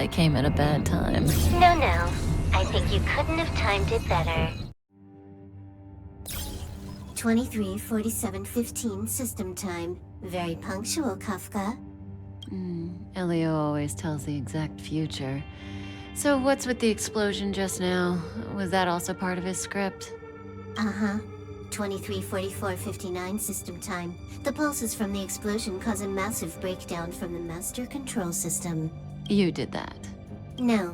I came at a bad time. No. I think you couldn't have timed it better. 23:47:15 system time. Very punctual, Kafka. Elio always tells the exact future. So what's with the explosion just now? Was that also part of his script? Uh-huh. 23:44:59 system time. The pulses from the explosion cause a massive breakdown from the master control system. You did that. No,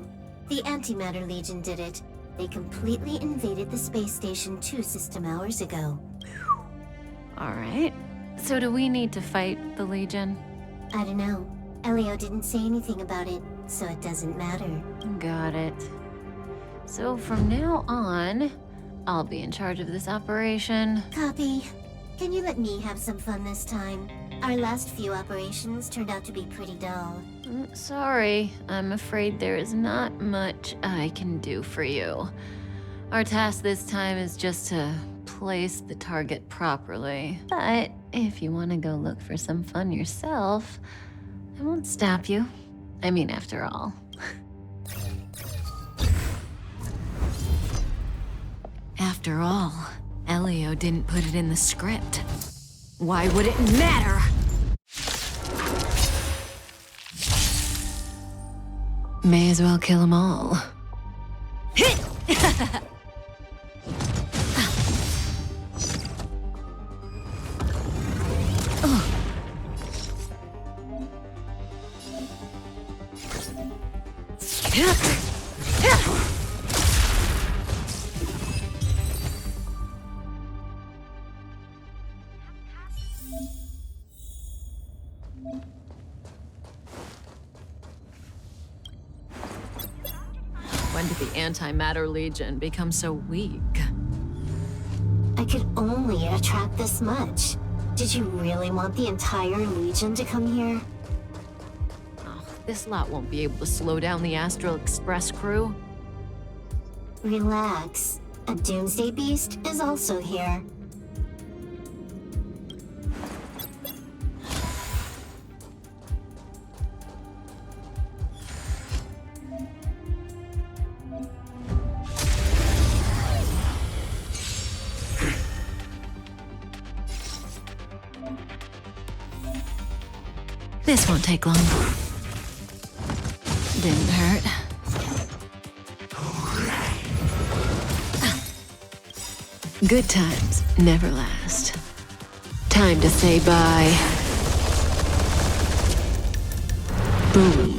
the Antimatter Legion did it. They completely invaded the space station 2 system hours ago. Alright. So do we need to fight the Legion? I don't know. Elio didn't say anything about it, so it doesn't matter. Got it. So from now on, I'll be in charge of this operation. Copy. Can you let me have some fun this time? Our last few operations turned out to be pretty dull. Sorry, I'm afraid there is not much I can do for you. Our task this time is just to place the target properly. But if you want to go look for some fun yourself, I won't stop you. I mean, after all. After all, Elio didn't put it in the script. Why would it matter? May as well kill them all. When did the Antimatter Legion become so weak? I could only attract this much. Did you really want the entire Legion to come here? Oh, this lot won't be able to slow down the Astral Express crew. Relax. A Doomsday Beast is also here. This won't take long. Didn't hurt. Good times never last. Time to say bye. Boom.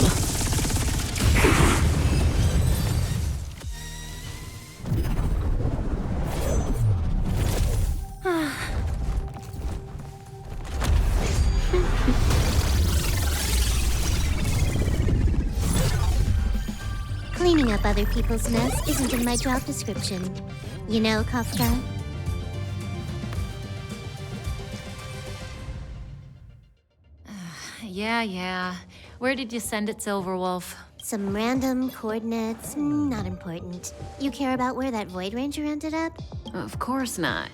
Cleaning up other people's mess isn't in my job description. You know, Kafka? Yeah. Where did you send it, Silverwolf? Some random coordinates, not important. You care about where that Void Ranger ended up? Of course not.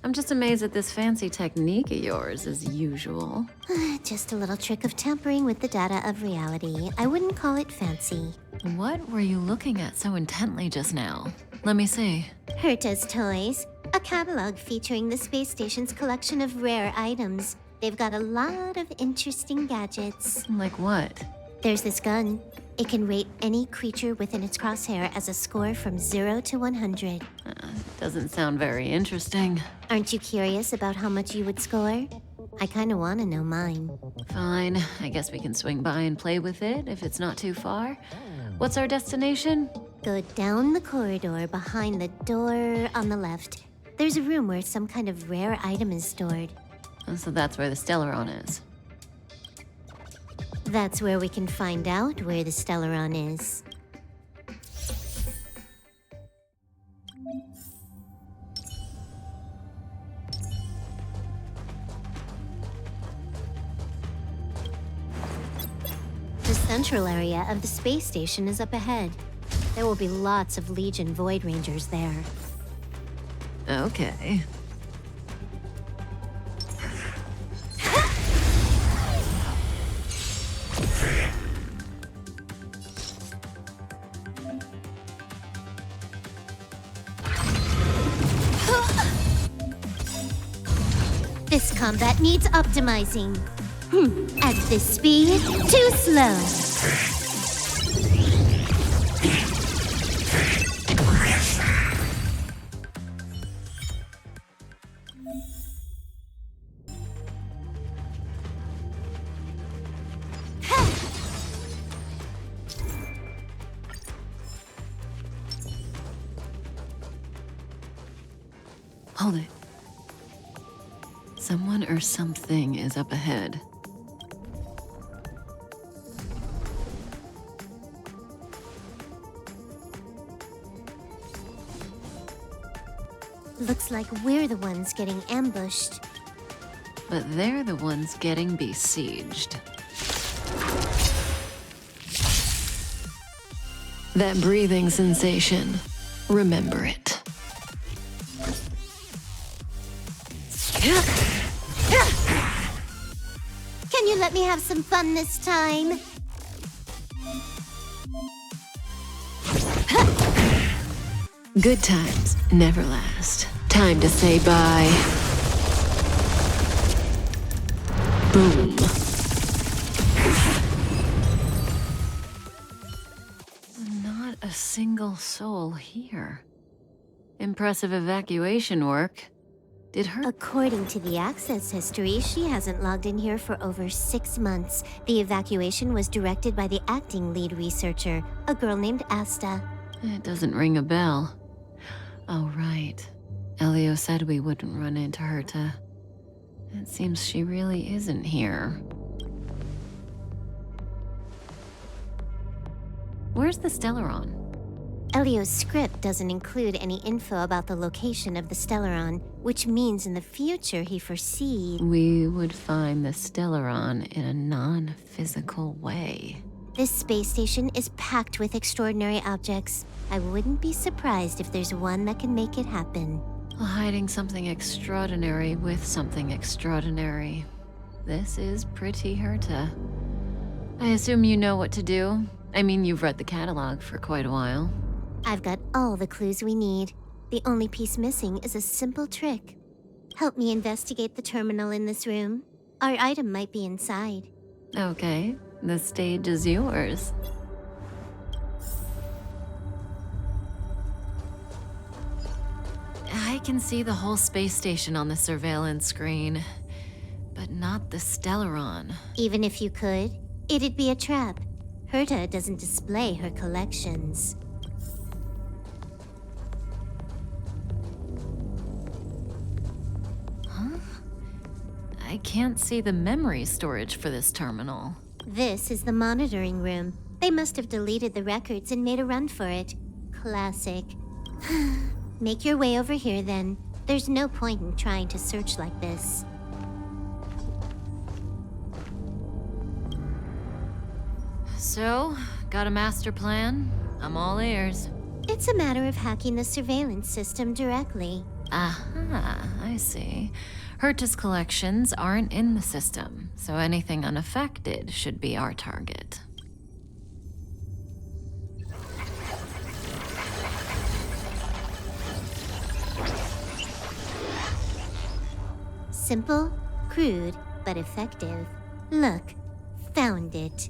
I'm just amazed at this fancy technique of yours, as usual. Just a little trick of tampering with the data of reality. I wouldn't call it fancy. What were you looking at so intently just now? Let me see. Herta's Toys, a catalog featuring the space station's collection of rare items. They've got a lot of interesting gadgets. Like what? There's this gun. It can rate any creature within its crosshair as a score from 0 to 100. Doesn't sound very interesting. Aren't you curious about how much you would score? I kinda wanna know mine. Fine, I guess we can swing by and play with it if it's not too far. What's our destination? Go down the corridor behind the door on the left. There's a room where some kind of rare item is stored. So that's where the Stellaron is. That's where we can find out where the Stellaron is. The central area of the space station is up ahead. There will be lots of Legion Void Rangers there. Okay. combat needs optimizing. At this speed, too slow. Hold it. Someone or something is up ahead. Looks like we're the ones getting ambushed. But they're the ones getting besieged. That breathing sensation, remember it. Can you let me have some fun this time? Good times never last. Time to say bye. Boom. Not a single soul here. Impressive evacuation work. Did her... According to the access history, she hasn't logged in here for over 6 months. The evacuation was directed by the acting lead researcher, a girl named Asta. It doesn't ring a bell. Oh, right. Elio said we wouldn't run into Herta. It seems she really isn't here. Where's the Stellaron? Elio's script doesn't include any info about the location of the Stellaron, which means in the future he foresees We would find the Stellaron in a non-physical way. this space station is packed with extraordinary objects. I wouldn't be surprised if there's one that can make it happen. Hiding something extraordinary with something extraordinary. This is pretty Herta. I assume you know what to do. I mean, you've read the catalog for quite a while. I've got all the clues we need. The only piece missing is a simple trick. Help me investigate the terminal in this room. Our item might be inside. Okay, the stage is yours. I can see the whole space station on the surveillance screen, but not the Stellaron. Even if you could, it'd be a trap. Herta doesn't display her collections. I can't see the memory storage for this terminal. This is the monitoring room. They must have deleted the records and made a run for it. Classic. Make your way over here then. There's no point in trying to search like this. So, got a master plan? I'm all ears. It's a matter of hacking the surveillance system directly. Aha, I see. Herta's collections aren't in the system, so anything unaffected should be our target. Simple, crude, but effective. Look, found it.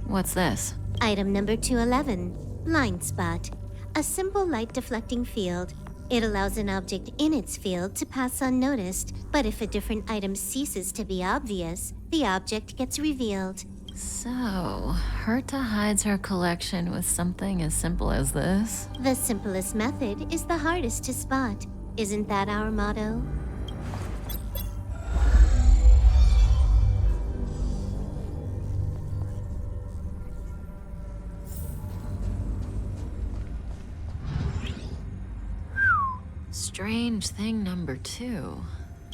What's this? Item number 211, blind spot. A simple light deflecting field. It allows an object in its field to pass unnoticed, but if a different item ceases to be obvious, the object gets revealed. So, Herta hides her collection with something as simple as this? The simplest method is the hardest to spot. Isn't that our motto? Strange thing number 2.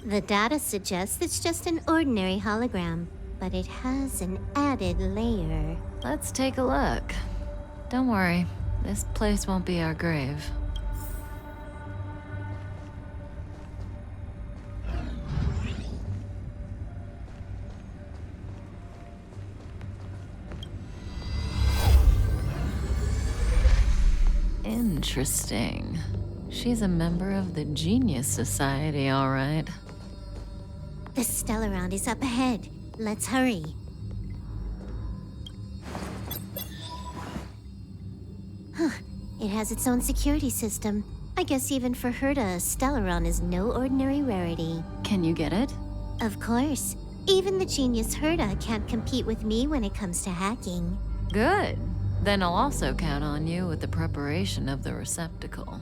The data suggests it's just an ordinary hologram, but it has an added layer. Let's take a look. Don't worry, this place won't be our grave. Interesting. She's a member of the Genius Society, all right. The Stellaron is up ahead. Let's hurry. Huh. It has its own security system. I guess even for Herta, Stellaron is no ordinary rarity. Can you get it? Of course. Even the genius Herta can't compete with me when it comes to hacking. Good. Then I'll also count on you with the preparation of the receptacle.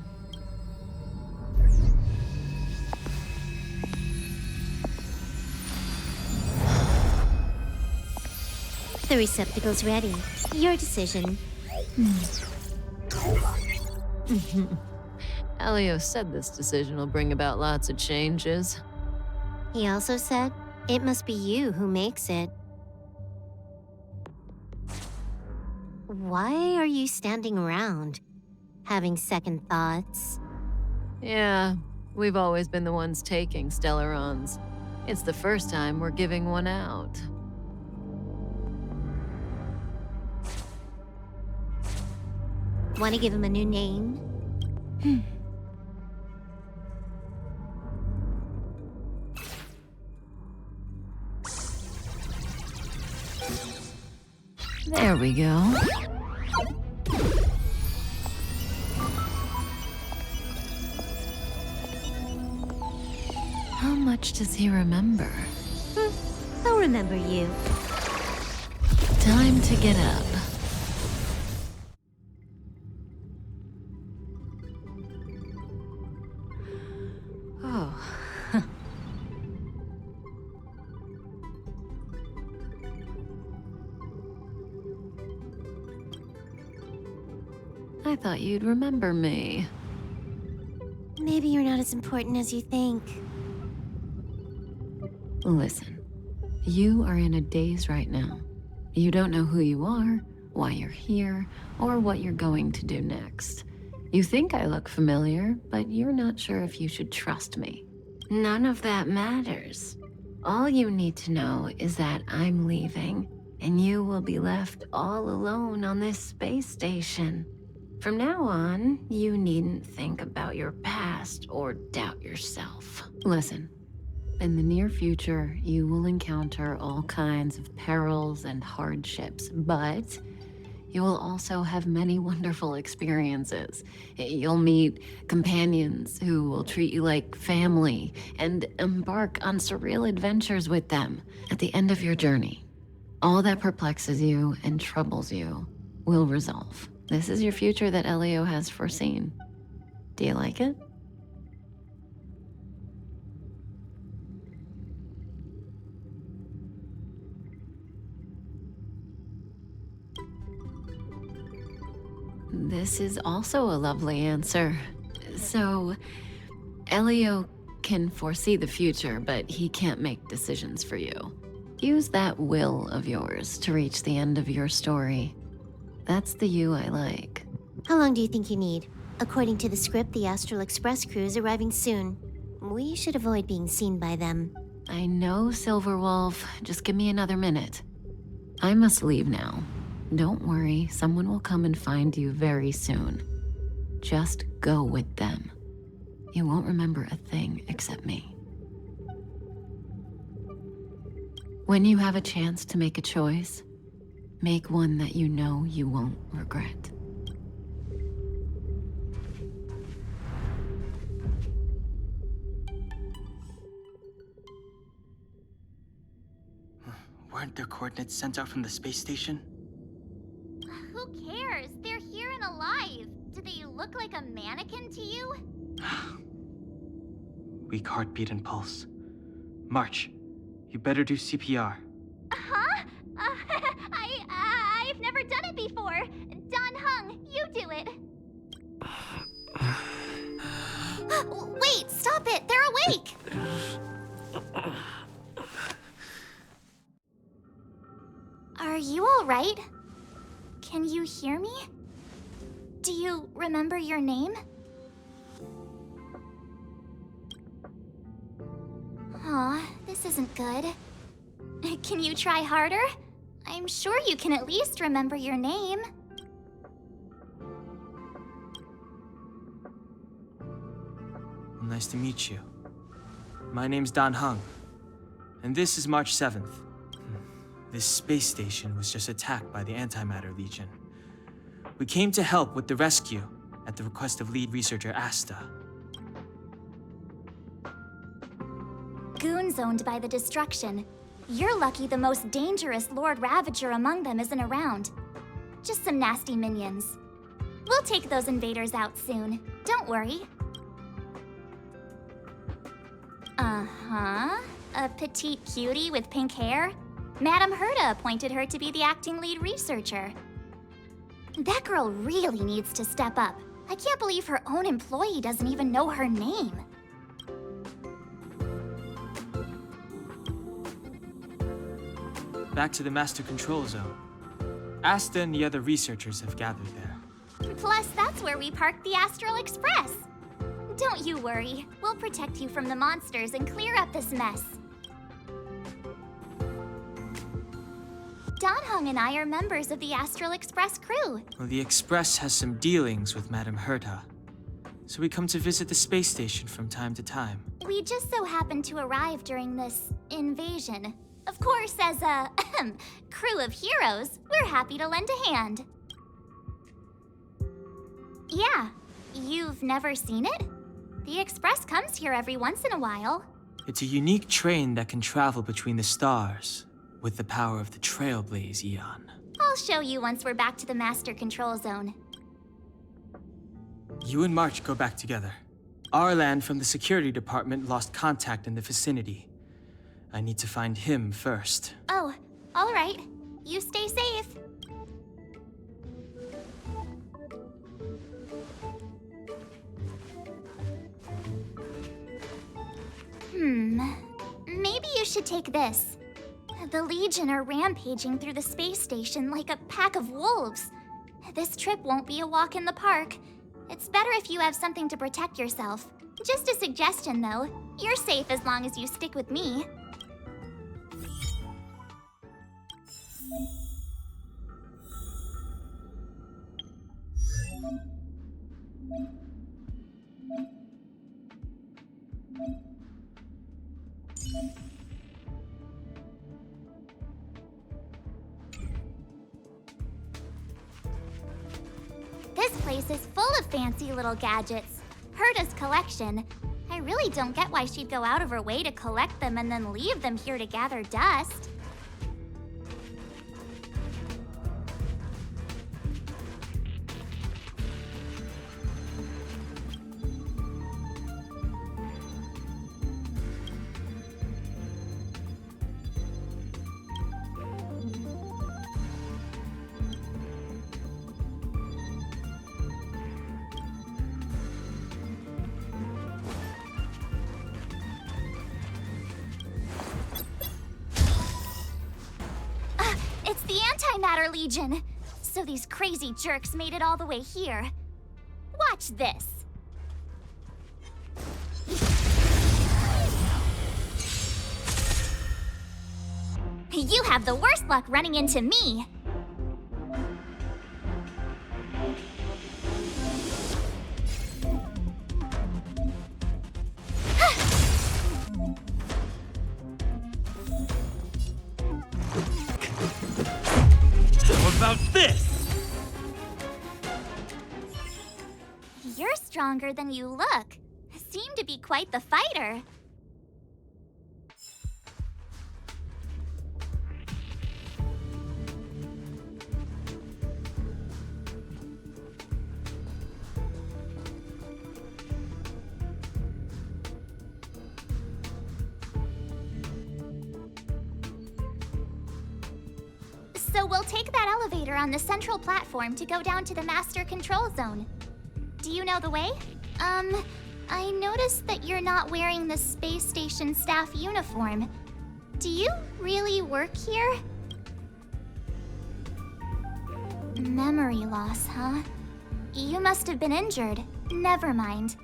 The receptacle's ready. Your decision. Elio said this decision will bring about lots of changes. He also said, it must be you who makes it. Why are you standing around? Having second thoughts? Yeah, we've always been the ones taking Stellarons. It's the first time we're giving one out. Want to give him a new name? There we go. How much does he remember? I'll remember you. Time to get up. Oh. I thought you'd remember me. Maybe you're not as important as you think. Listen, you are in a daze right now. You don't know who you are, why you're here, or what you're going to do next. You think I look familiar, but you're not sure if you should trust me. None of that matters. All you need to know is that I'm leaving, and you will be left all alone on this space station. From now on, you needn't think about your past or doubt yourself. Listen, in the near future, you will encounter all kinds of perils and hardships, but you will also have many wonderful experiences. You'll meet companions who will treat you like family and embark on surreal adventures with them. At the end of your journey, all that perplexes you and troubles you will resolve. This is your future that Elio has foreseen. Do you like it? This is also a lovely answer. So, Elio can foresee the future, but he can't make decisions for you. Use that will of yours to reach the end of your story. That's the you I like. How long do you think you need? According to the script, the Astral Express crew is arriving soon. We should avoid being seen by them. I know, Silverwolf. Just give me another minute. I must leave now. Don't worry, someone will come and find you very soon. Just go with them. You won't remember a thing except me. When you have a chance to make a choice, make one that you know you won't regret. Weren't their coordinates sent out from the space station? Who cares? They're here and alive. Do they look like a mannequin to you? Weak heartbeat and pulse. March, you better do CPR. Huh? I've never done it before. Don Hung, you do it. Wait, stop it. They're awake. Are you all right? Can you hear me? Do you remember your name? Aw, this isn't good. Can you try harder? I'm sure you can at least remember your name. Nice to meet you. My name's Dan Hung, and this is March 7th. This space station was just attacked by the Antimatter Legion. We came to help with the rescue at the request of lead researcher Asta. Goons owned by the destruction. You're lucky the most dangerous Lord Ravager among them isn't around. Just some nasty minions. We'll take those invaders out soon. Don't worry. Uh-huh. A petite cutie with pink hair? Madame Herta appointed her to be the acting lead researcher. That girl really needs to step up. I can't believe her own employee doesn't even know her name. Back to the Master Control Zone. Asta and the other researchers have gathered there. Plus, that's where we parked the Astral Express. Don't you worry. We'll protect you from the monsters and clear up this mess. Dan Hung and I are members of the Astral Express crew. Well, the Express has some dealings with Madame Herta, so we come to visit the space station from time to time. We just so happened to arrive during this invasion. Of course, as a crew of heroes, we're happy to lend a hand. Yeah, you've never seen it? The Express comes here every once in a while. It's a unique train that can travel between the stars with the power of the Trailblaze Eon. I'll show you once we're back to the Master Control Zone. You and March go back together. Arlan from the security department lost contact in the vicinity. I need to find him first. Oh, all right. You stay safe. Maybe you should take this. The Legion are rampaging through the space station like a pack of wolves. This trip won't be a walk in the park. It's better if you have something to protect yourself. Just a suggestion, though. You're safe as long as you stick with me. This place is full of fancy little gadgets. Herta's collection. I really don't get why she'd go out of her way to collect them and then leave them here to gather dust. It's the Antimatter Legion! So these crazy jerks made it all the way here. Watch this. You have the worst luck running into me. How about this? You're stronger than you look. Seem to be quite the fighter. So we'll take that elevator on the central platform to go down to the Master Control Zone. Do you know the way? I noticed that you're not wearing the space station staff uniform. Do you really work here? Memory loss, huh? You must have been injured. Never mind.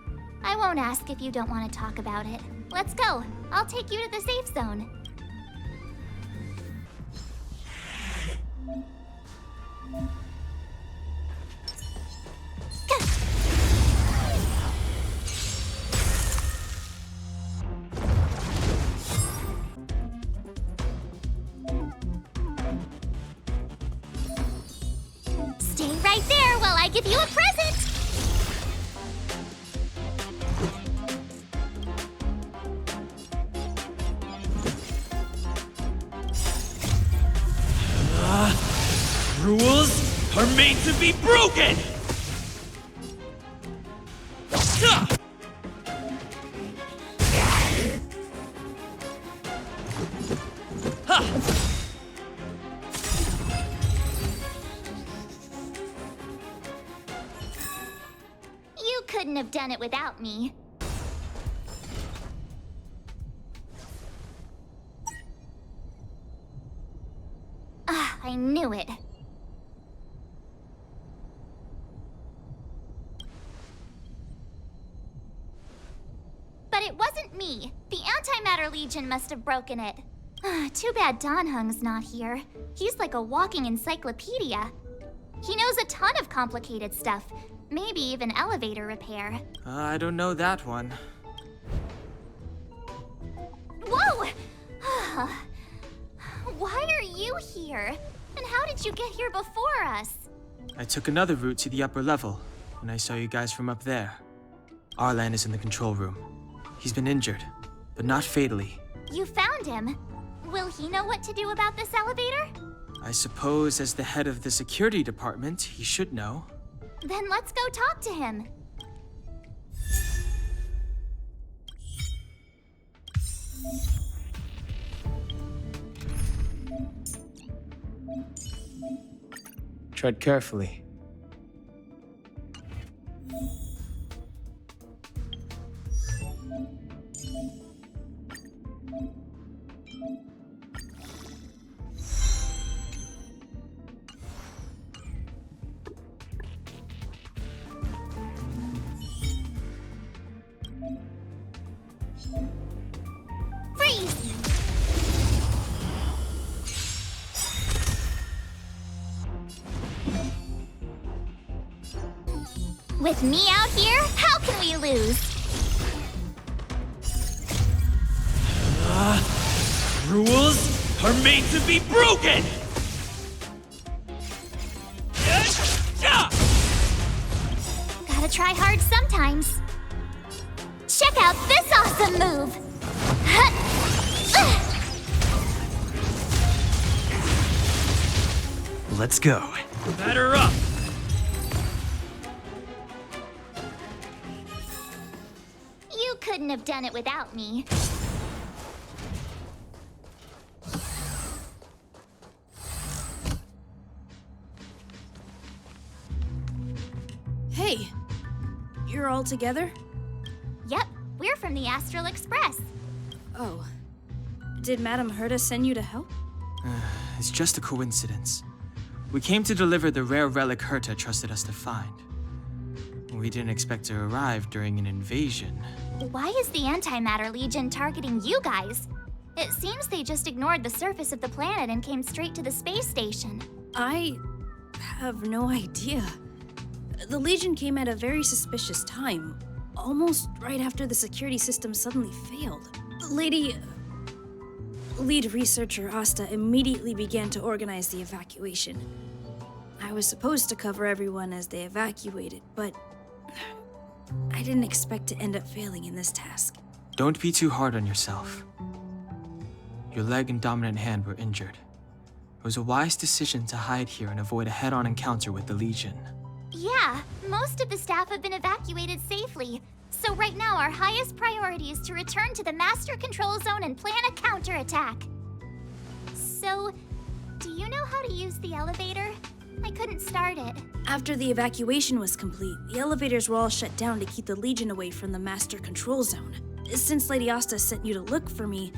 I won't ask if you don't want to talk about it. Let's go. I'll take you to the safe zone. give you a present! Rules are made to be broken! You couldn't have done it without me. Ah, I knew it. But it wasn't me. The Antimatter Legion must have broken it. Too bad Dan Heng's not here. He's like a walking encyclopedia. He knows a ton of complicated stuff. Maybe even elevator repair. I don't know that one. Whoa! Why are you here? And how did you get here before us? I took another route to the upper level, and I saw you guys from up there. Arlan is in the control room. He's been injured, but not fatally. You found him. Will he know what to do about this elevator? I suppose as the head of the security department, he should know. Then let's go talk to him. Tread carefully. Freeze! With me out here, how can we lose? Rules are made to be broken! Gotta try hard sometimes. Check out this awesome move! Let's go. Batter up! You couldn't have done it without me. Hey, you're all together? Yep, we're from the Astral Express. Oh. Did Madame Herta send you to help? It's just a coincidence. We came to deliver the rare relic Herta trusted us to find. We didn't expect to arrive during an invasion. Why is the Antimatter Legion targeting you guys? It seems they just ignored the surface of the planet and came straight to the space station. I have no idea. The Legion came at a very suspicious time, almost right after the security system suddenly failed. Lead researcher Asta immediately began to organize the evacuation. I was supposed to cover everyone as they evacuated, but I didn't expect to end up failing in this task. Don't be too hard on yourself. Your leg and dominant hand were injured. It was a wise decision to hide here and avoid a head-on encounter with the Legion. Yeah, most of the staff have been evacuated safely. So right now our highest priority is to return to the Master Control Zone and plan a counterattack. So, do you know how to use the elevator? I couldn't start it. After the evacuation was complete, the elevators were all shut down to keep the Legion away from the Master Control Zone. Since Lady Asta sent you to look for me,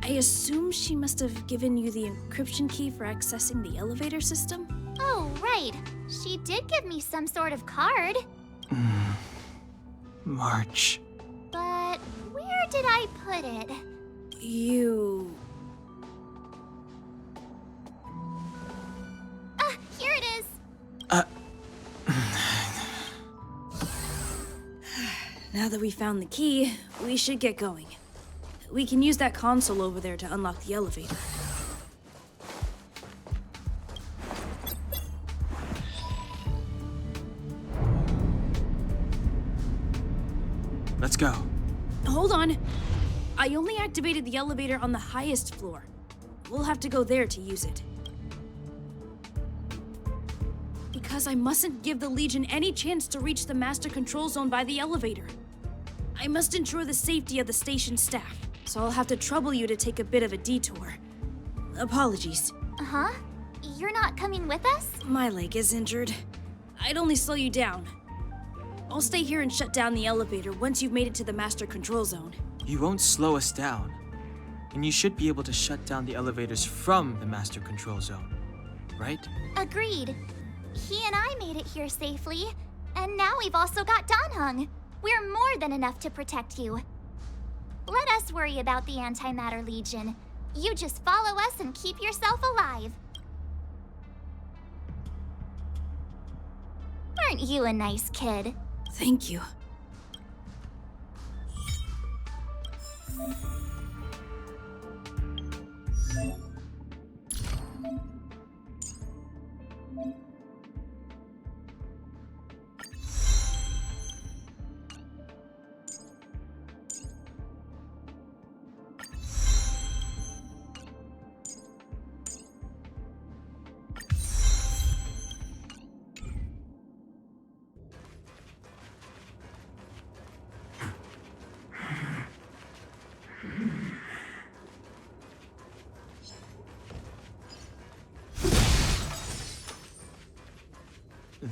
I assume she must have given you the encryption key for accessing the elevator system? Oh, right. She did give me some sort of card. March. But where did I put it? Here it is. Now that we found the key, we should get going. We can use that console over there to unlock the elevator. I only activated the elevator on the highest floor. We'll have to go there to use it. Because I mustn't give the Legion any chance to reach the master control zone by the elevator. I must ensure the safety of the station staff, so I'll have to trouble you to take a bit of a detour. Apologies. Huh? You're not coming with us? My leg is injured. I'd only slow you down. I'll stay here and shut down the elevator once you've made it to the master control zone. You won't slow us down. And you should be able to shut down the elevators from the master control zone, right? Agreed. He and I made it here safely, and now we've also got Danhung. We're more than enough to protect you. Let us worry about the Antimatter Legion. You just follow us and keep yourself alive. Aren't you a nice kid? Thank you.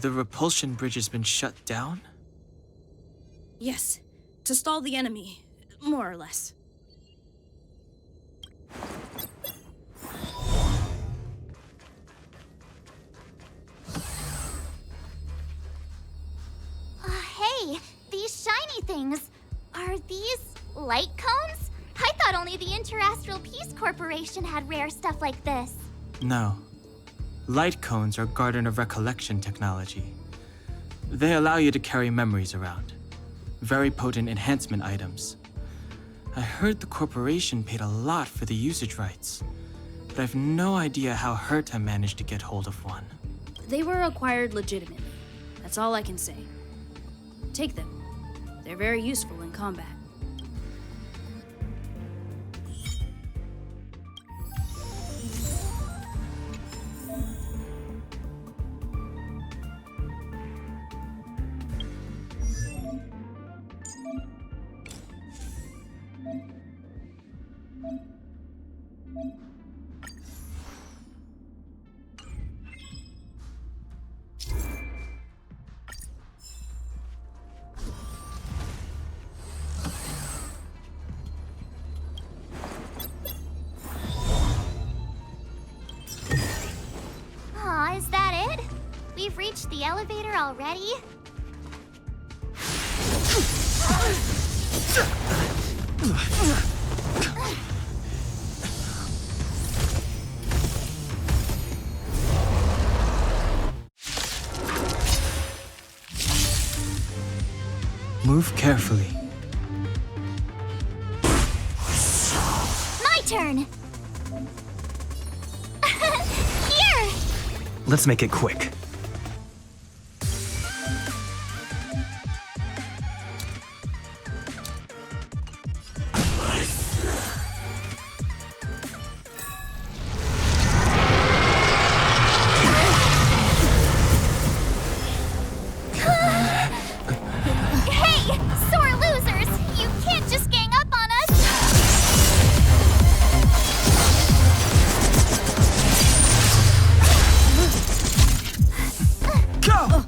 The repulsion bridge has been shut down? Yes, to stall the enemy, more or less. Hey, these shiny things. Are these light cones? I thought only the Interastral Peace Corporation had rare stuff like this. No. Light cones are Garden of Recollection technology. They allow you to carry memories around. Very potent enhancement items. I heard the corporation paid a lot for the usage rights, but I've no idea how Herta managed to get hold of one. They were acquired legitimately. That's all I can say. Take them. They're very useful in combat. Aw, is that it? We've reached the elevator already? Move carefully. My turn! Here! Let's make it quick. Hey, sore losers! You can't just gang up on us! Go!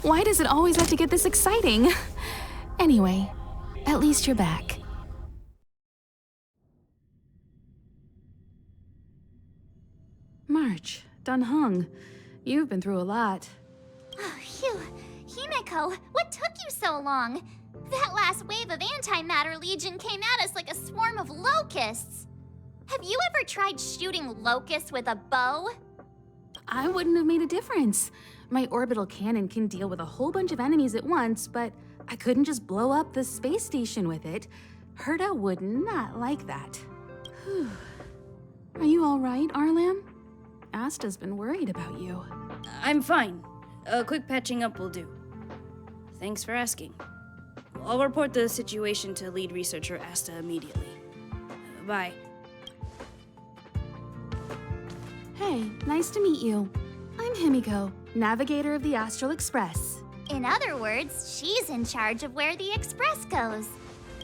Why does it always have to get this exciting? Anyway, at least you're back. March, Danhung, you've been through a lot. Oh, phew. Himeko, what took you so long? That last wave of Antimatter Legion came at us like a swarm of locusts. Have you ever tried shooting locusts with a bow? I wouldn't have made a difference. My orbital cannon can deal with a whole bunch of enemies at once, but I couldn't just blow up the space station with it. Herta would not like that. Whew. Are you all right, Arlam? Asta's been worried about you. I'm fine. A quick patching up will do. Thanks for asking. I'll report the situation to lead researcher Asta immediately. Bye. Hey, nice to meet you. I'm Himiko, navigator of the Astral Express. In other words, she's in charge of where the express goes.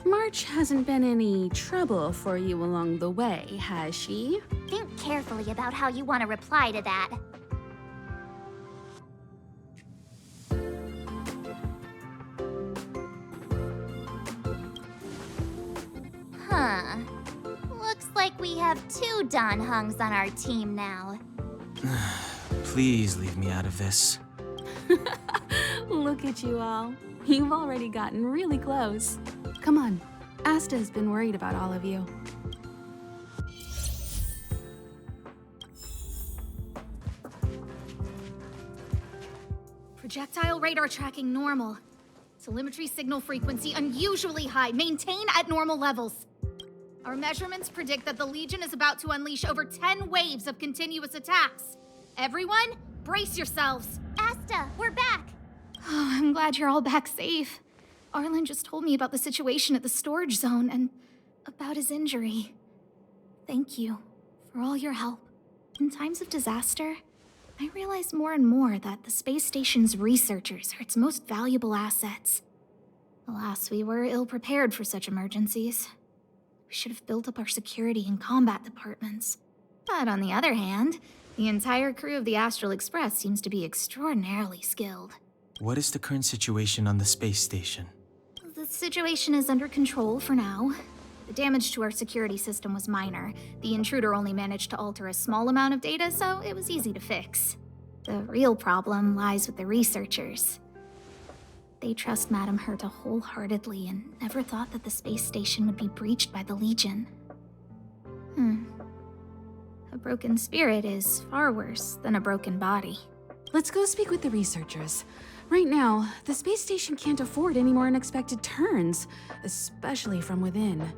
March hasn't been any trouble for you along the way, has she? Think carefully about how you want to reply to that. Huh. Looks like we have 2 Dan Hungs on our team now. Please leave me out of this. Look at you all. You've already gotten really close. Come on, Asta has been worried about all of you. Projectile radar tracking normal. Telemetry signal frequency unusually high. Maintain at normal levels. Our measurements predict that the Legion is about to unleash over 10 waves of continuous attacks. Everyone, brace yourselves. Asta, we're back. Oh, I'm glad you're all back safe. Arlen just told me about the situation at the storage zone and about his injury. Thank you for all your help. In times of disaster, I realize more and more that the space station's researchers are its most valuable assets. Alas, we were ill-prepared for such emergencies. We should have built up our security and combat departments. But on the other hand, the entire crew of the Astral Express seems to be extraordinarily skilled. What is the current situation on the space station? The situation is under control for now. The damage to our security system was minor. The intruder only managed to alter a small amount of data, so it was easy to fix. The real problem lies with the researchers. They trust Madame Herta wholeheartedly and never thought that the space station would be breached by the Legion. A broken spirit is far worse than a broken body. Let's go speak with the researchers. Right now, the space station can't afford any more unexpected turns, especially from within.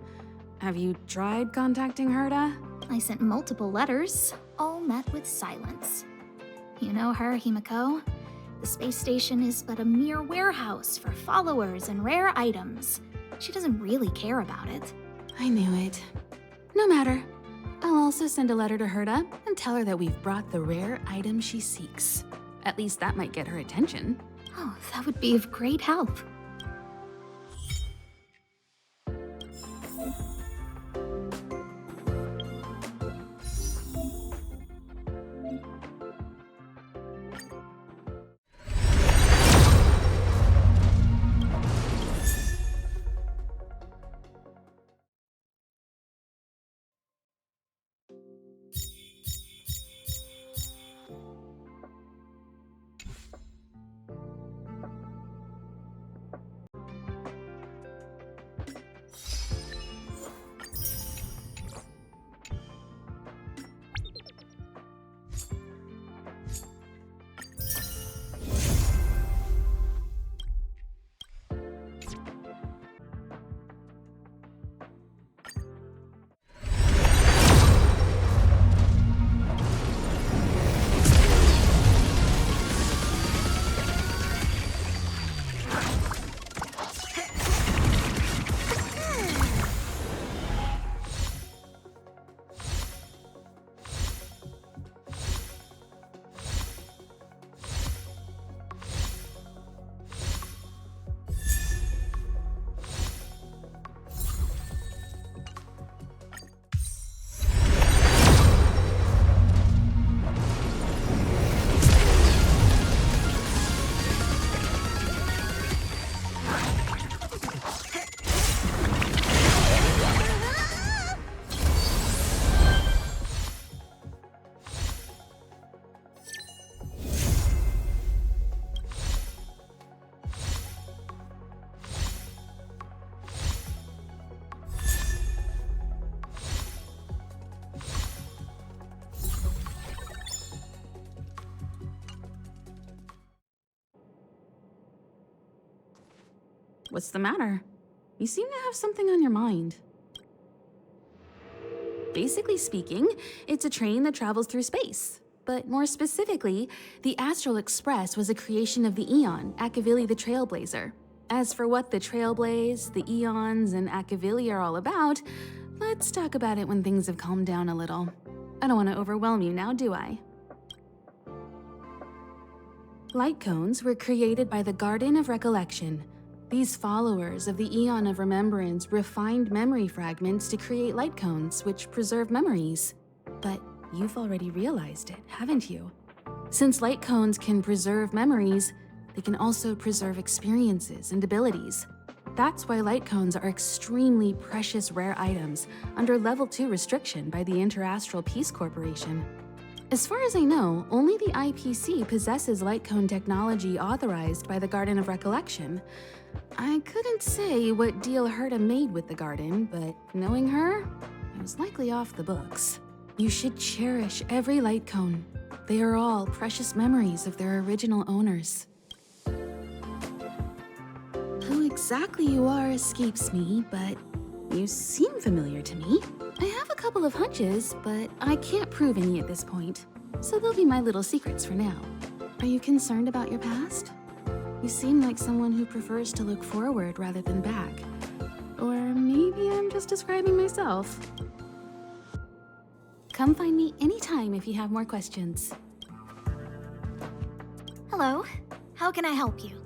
Have you tried contacting Herta? I sent multiple letters, all met with silence. You know her, Himiko. The space station is but a mere warehouse for followers and rare items. She doesn't really care about it. I knew it. No matter. I'll also send a letter to Herta and tell her that we've brought the rare item she seeks. At least that might get her attention. Oh, that would be of great help. What's the matter? You seem to have something on your mind. Basically speaking, it's a train that travels through space. But more specifically, the Astral Express was a creation of the Eon, Akavili the Trailblazer. As for what the Trailblaze, the Eons, and Akavili are all about, let's talk about it when things have calmed down a little. I don't want to overwhelm you now, do I? Light cones were created by the Garden of Recollection. These followers of the Eon of Remembrance refined memory fragments to create light cones, which preserve memories. But you've already realized it, haven't you? Since light cones can preserve memories, they can also preserve experiences and abilities. That's why light cones are extremely precious rare items under Level 2 restriction by the Interastral Peace Corporation. As far as I know, only the IPC possesses light cone technology authorized by the Garden of Recollection. I couldn't say what deal Herta made with the Garden, but knowing her, it was likely off the books. You should cherish every light cone. They are all precious memories of their original owners. Who exactly you are escapes me, but you seem familiar to me. I have a couple of hunches, but I can't prove any at this point, so they'll be my little secrets for now. Are you concerned about your past? You seem like someone who prefers to look forward rather than back. Or maybe I'm just describing myself. Come find me anytime if you have more questions. Hello, how can I help you?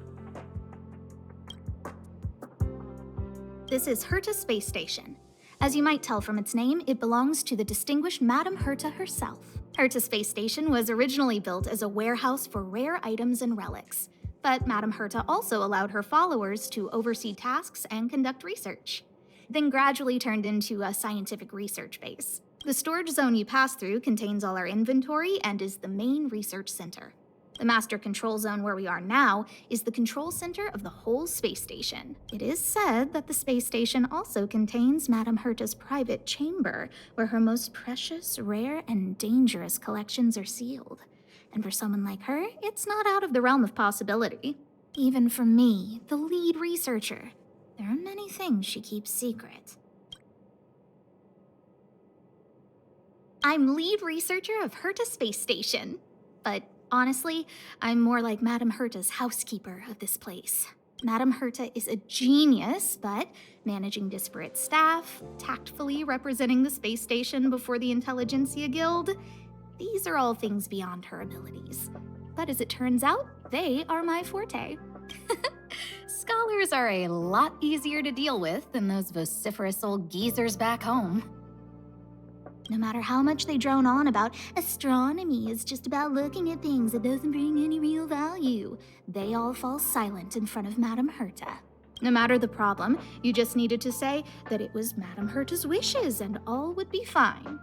This is Herta Space Station. As you might tell from its name, it belongs to the distinguished Madame Herta herself. Herta Space Station was originally built as a warehouse for rare items and relics, but Madame Herta also allowed her followers to oversee tasks and conduct research, then gradually turned into a scientific research base. The storage zone you pass through contains all our inventory and is the main research center. The master control zone where we are now is the control center of the whole space station. It is said that the space station also contains Madame Herta's private chamber, where her most precious, rare, and dangerous collections are sealed. And for someone like her, it's not out of the realm of possibility. Even for me, the lead researcher, there are many things she keeps secret. I'm lead researcher of Herta Space Station, but honestly, I'm more like Madame Herta's housekeeper of this place. Madame Herta is a genius, but managing disparate staff, tactfully representing the space station before the Intelligentsia Guild, these are all things beyond her abilities. But as it turns out, they are my forte. Scholars are a lot easier to deal with than those vociferous old geezers back home. No matter how much they drone on about astronomy is just about looking at things that doesn't bring any real value, they all fall silent in front of Madame Herta. No matter the problem, you just needed to say that it was Madame Herta's wishes and all would be fine.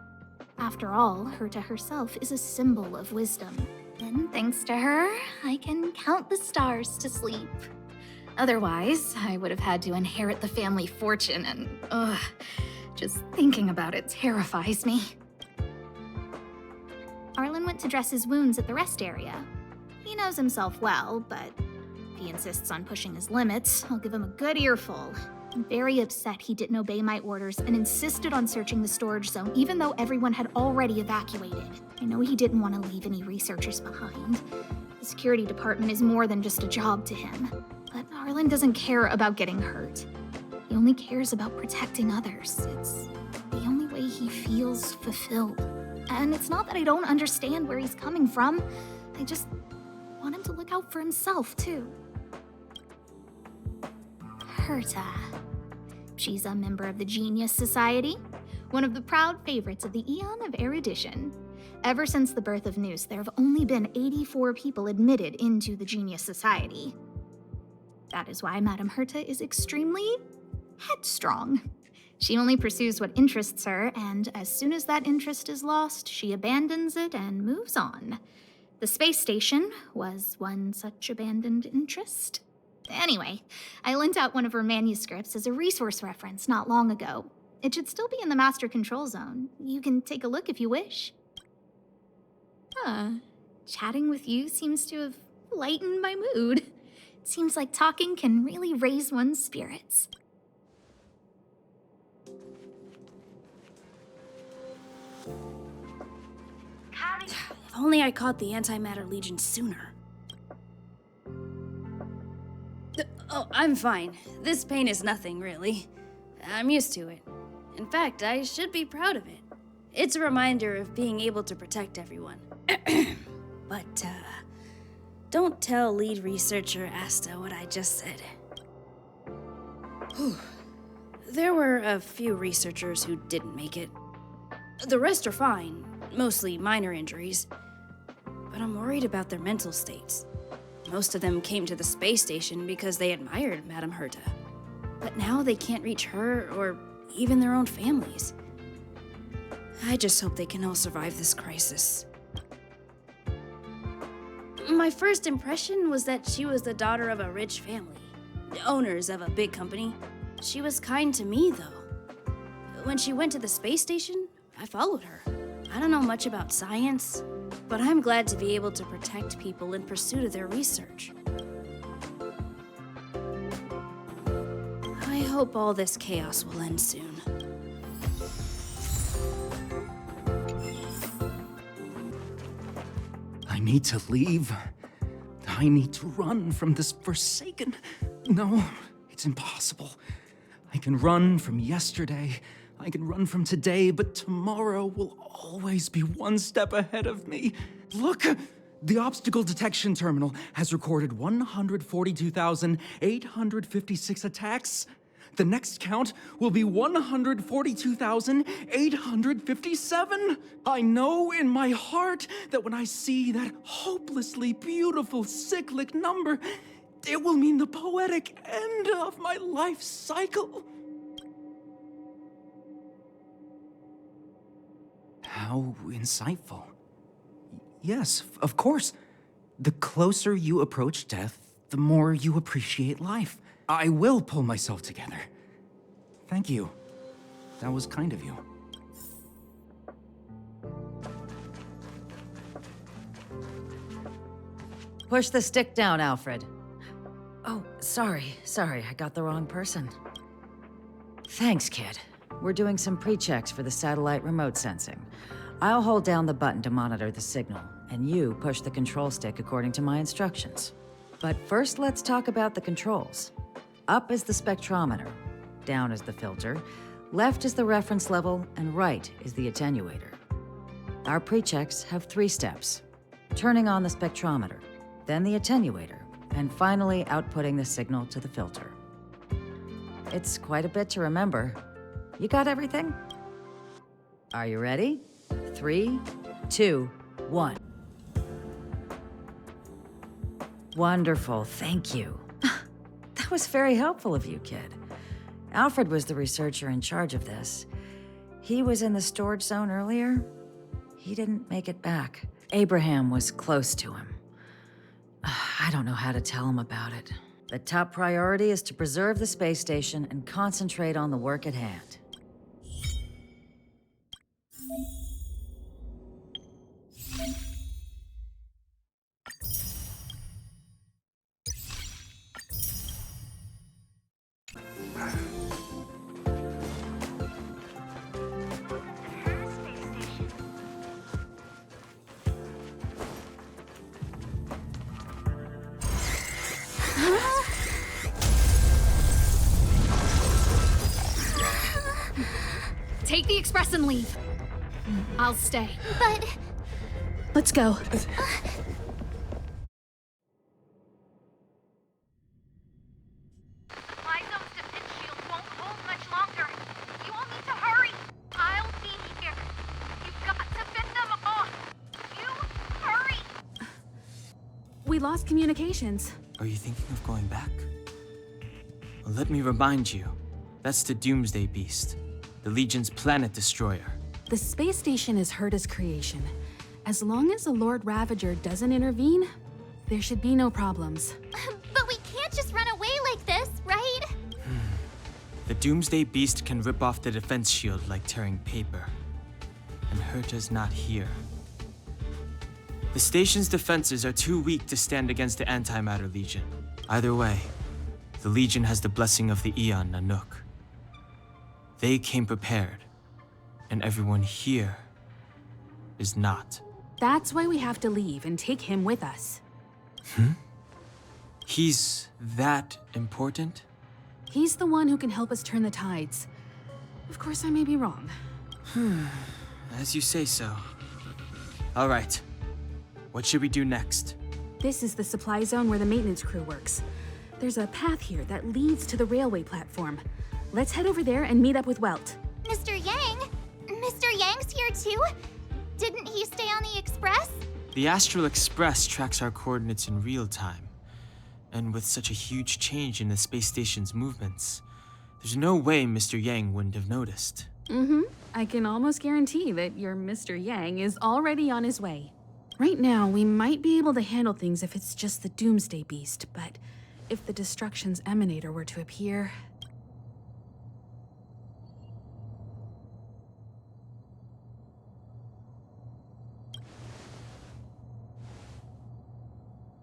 After all, Herta herself is a symbol of wisdom. And thanks to her, I can count the stars to sleep. Otherwise, I would have had to inherit the family fortune and, just thinking about it terrifies me. Arlen went to dress his wounds at the rest area. He knows himself well, but if he insists on pushing his limits, I'll give him a good earful. I'm very upset he didn't obey my orders and insisted on searching the storage zone even though everyone had already evacuated. I know he didn't want to leave any researchers behind. The security department is more than just a job to him. But Arlen doesn't care about getting hurt. He only cares about protecting others. It's the only way he feels fulfilled. And it's not that I don't understand where he's coming from. I just want him to look out for himself, too. Herta. She's a member of the Genius Society, one of the proud favorites of the Eon of Erudition. Ever since the birth of Noose, there have only been 84 people admitted into the Genius Society. That is why Madame Herta is extremely headstrong. She only pursues what interests her, and as soon as that interest is lost, she abandons it and moves on. The space station was one such abandoned interest. Anyway, I lent out one of her manuscripts as a resource reference not long ago. It should still be in the master control zone. You can take a look if you wish. Chatting with you seems to have lightened my mood. It seems like talking can really raise one's spirits. If only I caught the Antimatter Legion sooner. Oh, I'm fine. This pain is nothing, really. I'm used to it. In fact, I should be proud of it. It's a reminder of being able to protect everyone. But, don't tell lead researcher Asta what I just said. Whew. There were a few researchers who didn't make it. The rest are fine, mostly minor injuries. But I'm worried about their mental states. Most of them came to the space station because they admired Madame Herta. But now they can't reach her or even their own families. I just hope they can all survive this crisis. My first impression was that she was the daughter of a rich family, owners of a big company. She was kind to me, though. When she went to the space station, I followed her. I don't know much about science, but I'm glad to be able to protect people in pursuit of their research. I hope all this chaos will end soon. I need to leave. I need to run from this forsaken... No, it's impossible. I can run from yesterday. I can run from today, but tomorrow will always be one step ahead of me. Look! The obstacle detection terminal has recorded 142,856 attacks. The next count will be 142,857. I know in my heart that when I see that hopelessly beautiful cyclic number, it will mean the poetic end of my life cycle. How insightful. Yes, of course. The closer you approach death, the more you appreciate life. I will pull myself together. Thank you. That was kind of you. Push the stick down, Alfred. Oh, sorry, I got the wrong person. Thanks, kid. We're doing some pre-checks for the satellite remote sensing. I'll hold down the button to monitor the signal, and you push the control stick according to my instructions. But first, let's talk about the controls. Up is the spectrometer, down is the filter, left is the reference level, and right is the attenuator. Our pre-checks have 3 steps. Turning on the spectrometer, then the attenuator, and finally outputting the signal to the filter. It's quite a bit to remember. You got everything? Are you ready? 3, 2, 1. Wonderful, thank you. That was very helpful of you, kid. Alfred was the researcher in charge of this. He was in the storage zone earlier. He didn't make it back. Abraham was close to him. I don't know how to tell him about it. The top priority is to preserve the space station and concentrate on the work at hand. Take the express and leave. I'll stay. But Let's go. My zone's defense shield won't hold much longer. You all need to hurry. I'll be here. You've got to fend them off. You hurry. We lost communications. Are you thinking of going back? Well, let me remind you, that's the Doomsday Beast, the Legion's planet destroyer. The space station is Herta's creation. As long as the Lord Ravager doesn't intervene, there should be no problems. But we can't just run away like this, right? The Doomsday Beast can rip off the defense shield like tearing paper. And Herta's not here. The station's defenses are too weak to stand against the Antimatter Legion. Either way, the Legion has the blessing of the Aeon Nanook. They came prepared, and everyone here is not. That's why we have to leave and take him with us. He's that important? He's the one who can help us turn the tides. Of course, I may be wrong. As you say so. All right. What should we do next? This is the supply zone where the maintenance crew works. There's a path here that leads to the railway platform. Let's head over there and meet up with Welt. Mr. Yang? Mr. Yang's here too? Didn't he stay on the Express? The Astral Express tracks our coordinates in real time. And with such a huge change in the space station's movements, there's no way Mr. Yang wouldn't have noticed. I can almost guarantee that your Mr. Yang is already on his way. Right now, we might be able to handle things if it's just the Doomsday Beast, but if the Destruction's Emanator were to appear...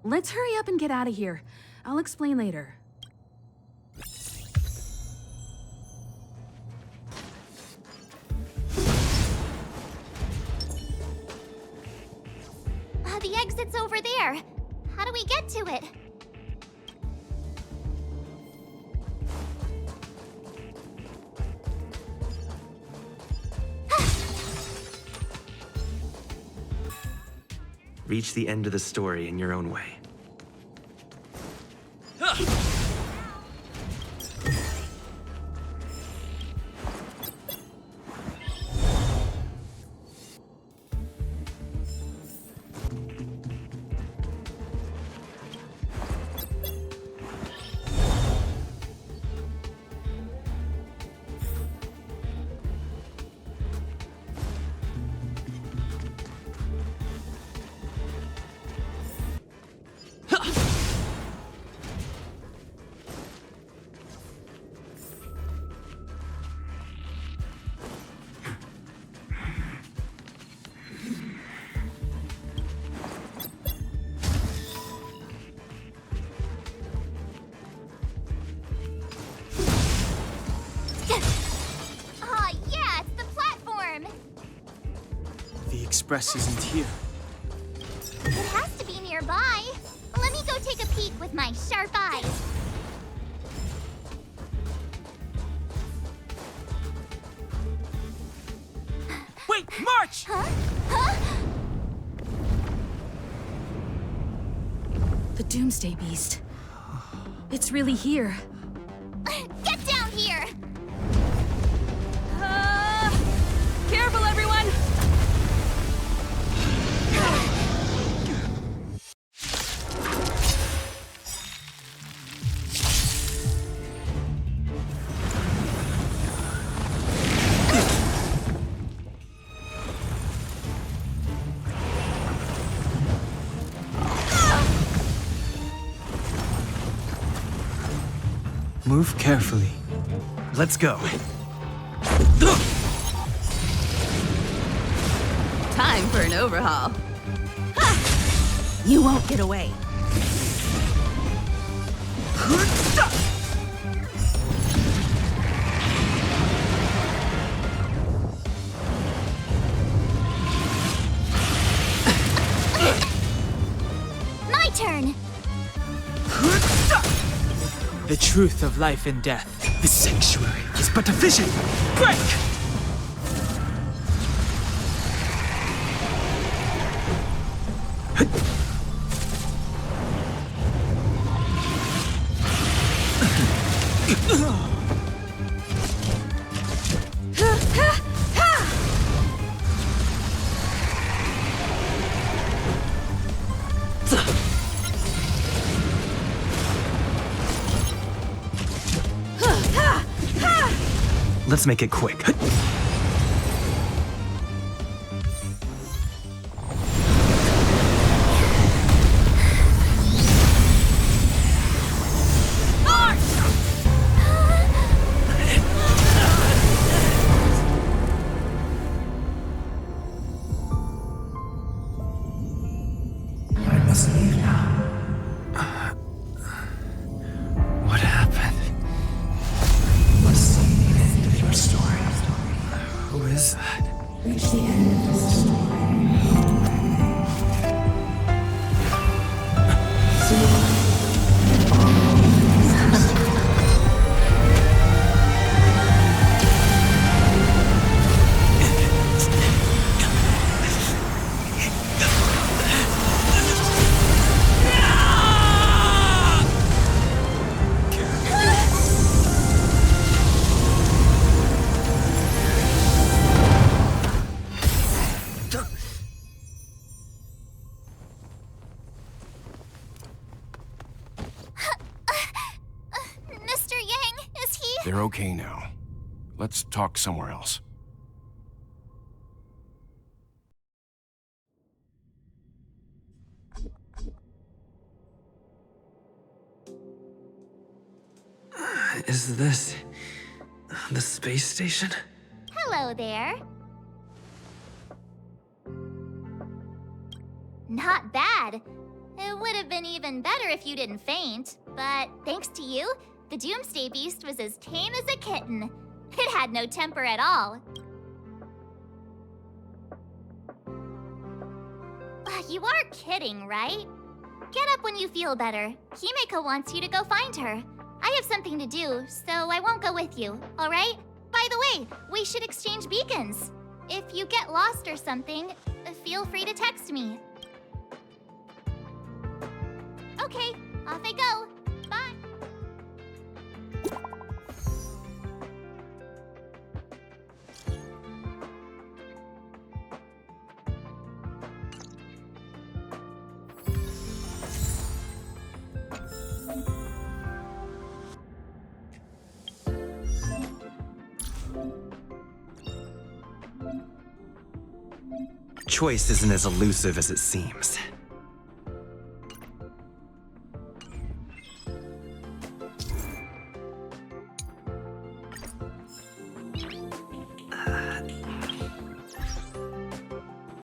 Let's hurry up and get out of here. I'll explain later. The exit's over there. How do we get to it? Reach the end of the story in your own way. The Express isn't here. It has to be nearby. Let me go take a peek with my sharp eyes. Wait, March! The Doomsday Beast. It's really here. Get down here! Careful, everyone! Move carefully. Let's go. Time for an overhaul. You won't get away. My turn! The truth of life and death. The sanctuary is but a vision. Break! Let's make it quick. I must leave now. What happened? Must see the end of your story. Who is that? Reach the end of the story. They're okay now. Let's talk somewhere else. Is this the space station? Hello there. Not bad. It would have been even better if you didn't faint, but thanks to you, the Doomsday Beast was as tame as a kitten. It had no temper at all. You are kidding, right? Get up when you feel better. Himeko wants you to go find her. I have something to do, so I won't go with you, alright? By the way, we should exchange beacons. If you get lost or something, feel free to text me. Okay, off I go. Bye. Choice isn't as elusive as it seems.